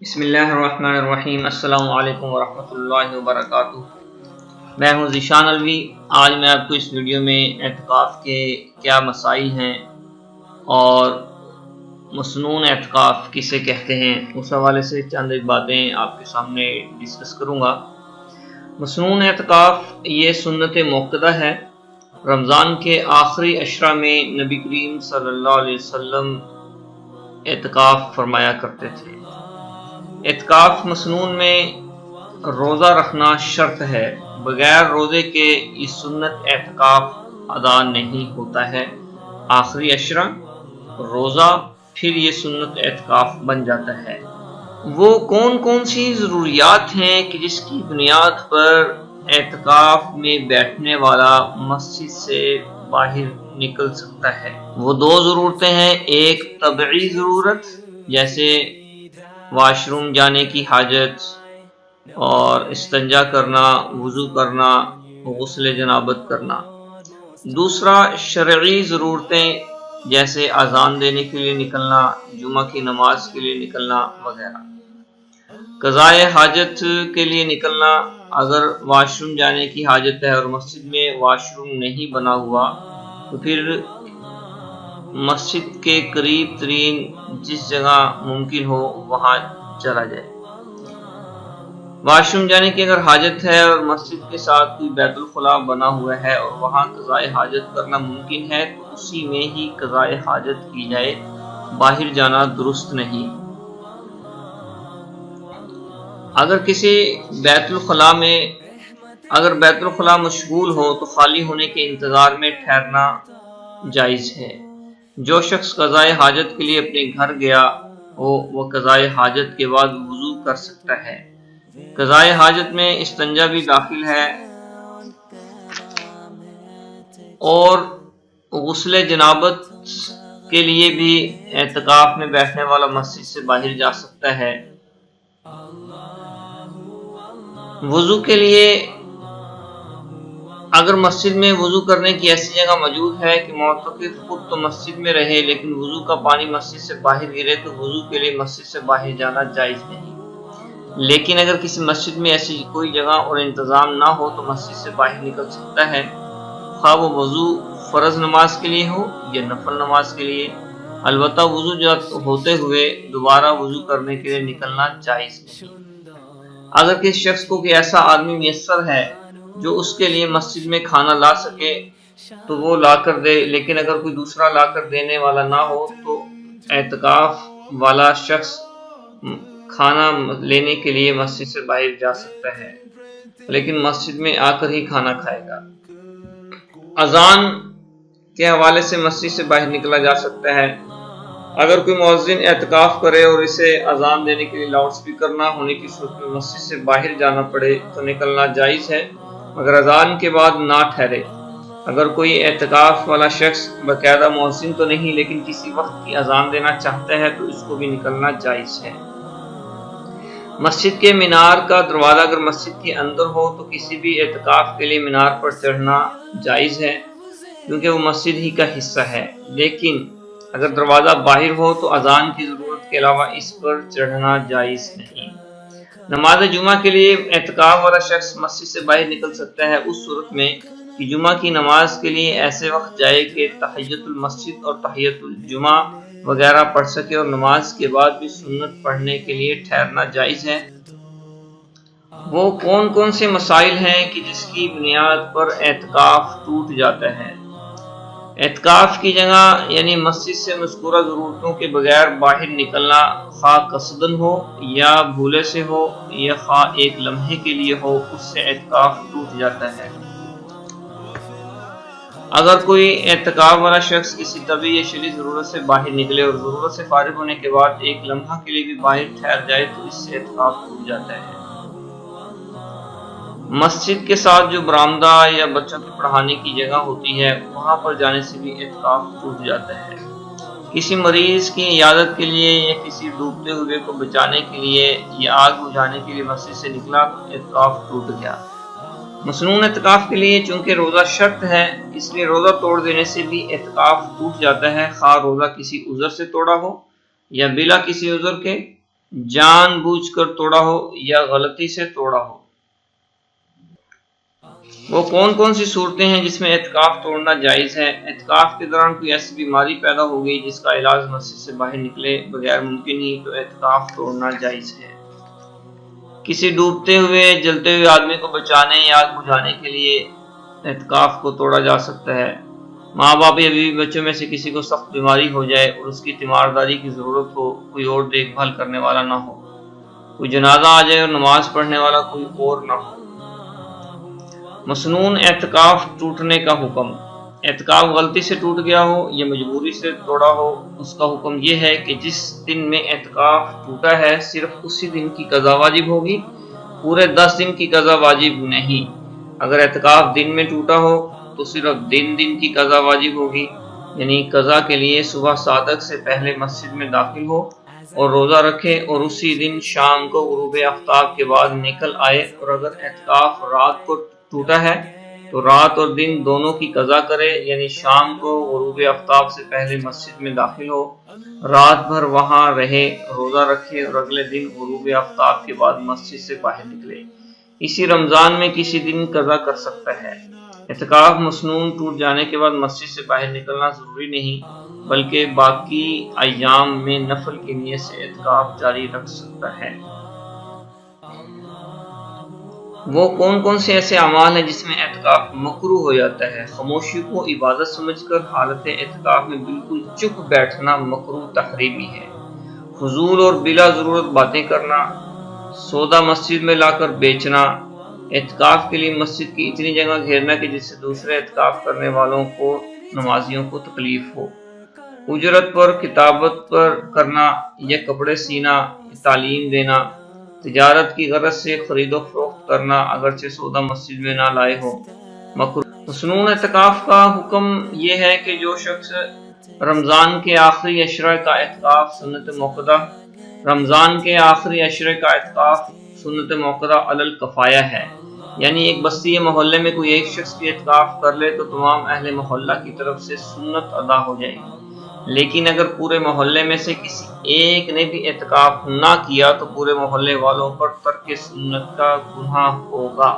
بسم اللہ الرحمن الرحیم۔ السلام علیکم ورحمۃ اللہ وبرکاتہ۔ میں ہوں ذیشان الوی۔ آج میں آپ کو اس ویڈیو میں اعتکاف کے کیا مسائل ہیں اور مسنون اعتکاف کسے کہتے ہیں اس حوالے سے چند باتیں آپ کے سامنے ڈسکس کروں گا۔ مسنون اعتکاف یہ سنت موقدہ ہے۔ رمضان کے آخری عشرہ میں نبی کریم صلی اللہ علیہ وسلم اعتکاف فرمایا کرتے تھے۔ اعتکاف مسنون میں روزہ رکھنا شرط ہے، بغیر روزے کے یہ سنت اعتکاف ادا نہیں ہوتا ہے۔ آخری عشرہ روزہ، پھر یہ سنت اعتکاف بن جاتا ہے۔ وہ کون کون سی ضروریات ہیں کہ جس کی بنیاد پر اعتکاف میں بیٹھنے والا مسجد سے باہر نکل سکتا ہے؟ وہ دو ضرورتیں ہیں، ایک طبعی ضرورت جیسے واش روم جانے کی حاجت اور استنجا کرنا، وضو کرنا، غسل جنابت کرنا۔ دوسرا شرعی ضرورتیں جیسے اذان دینے کے لیے نکلنا، جمعہ کی نماز کے لیے نکلنا وغیرہ۔ قضائے حاجت کے لیے نکلنا، اگر واش روم جانے کی حاجت ہے اور مسجد میں واش روم نہیں بنا ہوا تو پھر مسجد کے قریب ترین جس جگہ ممکن ہو وہاں چلا جائے۔ واش روم جانے کی اگر حاجت ہے اور مسجد کے ساتھ کوئی بیت الخلاء بنا ہوا ہے اور وہاں قضائے حاجت کرنا ممکن ہے تو اسی میں ہی قضائے حاجت کی جائے، باہر جانا درست نہیں۔ اگر کسی بیت الخلاء مشغول ہو تو خالی ہونے کے انتظار میں ٹھہرنا جائز ہے۔ جو شخص قضائے حاجت کے لیے اپنے گھر گیا ہو وہ قضائے حاجت کے بعد وضو کر سکتا ہے۔ قضائے حاجت میں استنجا بھی داخل ہے اور غسل جنابت کے لیے بھی اعتکاف میں بیٹھنے والا مسجد سے باہر جا سکتا ہے۔ وضو کے لیے اگر مسجد میں وضو کرنے کی ایسی جگہ موجود ہے کہ معتکف خود تو مسجد میں رہے لیکن وضو کا پانی مسجد سے باہر گرے تو وضو کے لیے مسجد سے باہر جانا جائز نہیں۔ لیکن اگر کسی مسجد میں ایسی کوئی جگہ اور انتظام نہ ہو تو مسجد سے باہر نکل سکتا ہے، خواہ وہ وضو فرض نماز کے لیے ہو یا نفل نماز کے لیے۔ البتہ وضو ہوتے ہوئے دوبارہ وضو کرنے کے لیے نکلنا جائز نہیں۔ اگر کسی شخص کو کوئی ایسا آدمی میسر ہے جو اس کے لیے مسجد میں کھانا لا سکے تو وہ لا کر دے، لیکن اگر کوئی دوسرا لا کر دینے والا نہ ہو تو اعتکاف والا شخص کھانا لینے کے لیے مسجد سے باہر جا سکتا ہے، لیکن مسجد میں آ کر ہی کھانا کھائے گا۔ اذان کے حوالے سے مسجد سے باہر نکلا جا سکتا ہے۔ اگر کوئی مؤذن اعتکاف کرے اور اسے اذان دینے کے لیے لاؤڈ سپیکر نہ ہونے کی صورت میں مسجد سے باہر جانا پڑے تو نکلنا جائز ہے، مگر اذان کے بعد نہ ٹھہرے۔ اگر کوئی اعتکاف والا شخص باقاعدہ مؤذن تو نہیں لیکن کسی وقت کی اذان دینا چاہتا ہے تو اس کو بھی نکلنا جائز ہے۔ مسجد کے مینار کا دروازہ اگر مسجد کے اندر ہو تو کسی بھی اعتکاف کے لیے مینار پر چڑھنا جائز ہے کیونکہ وہ مسجد ہی کا حصہ ہے، لیکن اگر دروازہ باہر ہو تو اذان کی ضرورت کے علاوہ اس پر چڑھنا جائز نہیں۔ نماز جمعہ کے لیے اعتکاف والا شخص مسجد سے باہر نکل سکتا ہے اس صورت میں کہ جمعہ کی نماز کے لیے ایسے وقت جائے کہ تحیۃ المسجد اور تحیۃ الجمعہ وغیرہ پڑھ سکے اور نماز کے بعد بھی سنت پڑھنے کے لیے ٹھہرنا جائز ہے۔ وہ کون کون سے مسائل ہیں کہ جس کی بنیاد پر اعتکاف ٹوٹ جاتا ہے؟ اعتکاف کی جگہ یعنی مسجد سے مذکورہ ضرورتوں کے بغیر باہر نکلنا خواہ قصدن ہو یا بھولے سے ہو یا خواہ ایک لمحے کے لیے ہو، اس سے اعتکاف ٹوٹ جاتا ہے۔ اگر کوئی اعتکاف والا شخص کسی طبی یا شرعی ضرورت سے باہر نکلے اور ضرورت سے فارغ ہونے کے بعد ایک لمحہ کے لیے بھی باہر ٹھہر جائے تو اس سے اعتکاف ٹوٹ جاتا ہے۔ مسجد کے ساتھ جو برآمدہ یا بچوں کی پڑھانے کی جگہ ہوتی ہے وہاں پر جانے سے بھی اعتکاف ٹوٹ جاتا ہے۔ کسی مریض کی عیادت کے لیے یا کسی ڈوبتے ہوئے کو بچانے کے لیے یا آگ بجھانے کے لیے مسجد سے نکلا تو اعتکاف ٹوٹ گیا۔ مسنون اعتکاف کے لیے چونکہ روزہ شرط ہے اس لیے روزہ توڑ دینے سے بھی اعتکاف ٹوٹ جاتا ہے، خواہ روزہ کسی عذر سے توڑا ہو یا بلا کسی عذر کے۔ جان بوجھ کر توڑا ہو یا غلطی سے توڑا ہو۔ وہ کون کون سی صورتیں ہیں جس میں اعتکاف توڑنا جائز ہے؟ اعتکاف کے دوران کوئی ایسی بیماری پیدا ہو گئی جس کا علاج مسجد سے باہر نکلے بغیر ممکن ہی تو اعتکاف توڑنا جائز ہے۔ کسی ڈوبتے ہوئے جلتے ہوئے آدمی کو بچانے یا آگ بجھانے کے لیے اعتکاف کو توڑا جا سکتا ہے۔ ماں باپ یا بیوی بچوں میں سے کسی کو سخت بیماری ہو جائے اور اس کی تیمارداری کی ضرورت ہو، کوئی اور دیکھ بھال کرنے والا نہ ہو، کوئی جنازہ آ جائے اور نماز پڑھنے والا کوئی اور نہ ہو۔ مسنون اعتکاف ٹوٹنے کا حکم۔ اعتکاف غلطی سے ٹوٹ گیا ہو یا مجبوری سے توڑا ہو، اس کا حکم یہ ہے کہ جس دن میں اعتکاف ٹوٹا ہے صرف اسی دن کی قضا واجب ہوگی، پورے 10 دن کی قضا واجب نہیں۔ اگر اعتکاف دن میں ٹوٹا ہو تو صرف دن کی قضا واجب ہوگی، یعنی قضا کے لیے صبح صادق سے پہلے مسجد میں داخل ہو اور روزہ رکھے اور اسی دن شام کو غروب آفتاب کے بعد نکل آئے، اور اگر اعتکاف رات کو ٹوٹا ہے تو رات اور دن دونوں کی قضا کرے، یعنی شام کو غروب آفتاب سے پہلے مسجد میں داخل ہو، رات بھر وہاں رہے، روزہ رکھے اور اگلے دن غروب آفتاب کے بعد مسجد سے باہر نکلے۔ اسی رمضان میں کسی دن قضا کر سکتا ہے۔ اعتکاف مسنون ٹوٹ جانے کے بعد مسجد سے باہر نکلنا ضروری نہیں، بلکہ باقی ایام میں نفل کی نیت سے اعتکاف جاری رکھ سکتا ہے۔ وہ کون کون سے ایسے اعمال ہیں جس میں اعتکاف مکروہ ہو جاتا ہے؟ خاموشی کو عبادت سمجھ کر حالت اعتکاف میں بالکل چپ بیٹھنا مکروہ تحریمی ہے۔ فضول اور بلا ضرورت باتیں کرنا، سودا مسجد میں لا کر بیچنا، اعتکاف کے لیے مسجد کی اتنی جگہ گھیرنا کہ جس سے دوسرے اعتکاف کرنے والوں کو، نمازیوں کو تکلیف ہو، اجرت پر کتابت پر کرنا یا کپڑے سینا، تعلیم دینا، تجارت کی غرض سے خرید و فروخت کرنا اگرچہ سودا مسجد میں نہ لائے ہو، مکروہ۔ مسنون اعتکاف کا حکم یہ ہے کہ جو شخص رمضان کے آخری عشرہ کا اعتکاف سنت موقدہ، رمضان کے آخری عشرے کا اعتکاف سنت موقدہ علی الکفایہ ہے، یعنی ایک بستی یا محلے میں کوئی ایک شخص بھی اعتکاف کر لے تو تمام اہل محلہ کی طرف سے سنت ادا ہو جائے گی۔ لیکن اگر پورے محلے میں سے کسی ایک نے بھی اعتکاف نہ کیا تو پورے محلے والوں پر ترک سنت کا گناہ ہوگا۔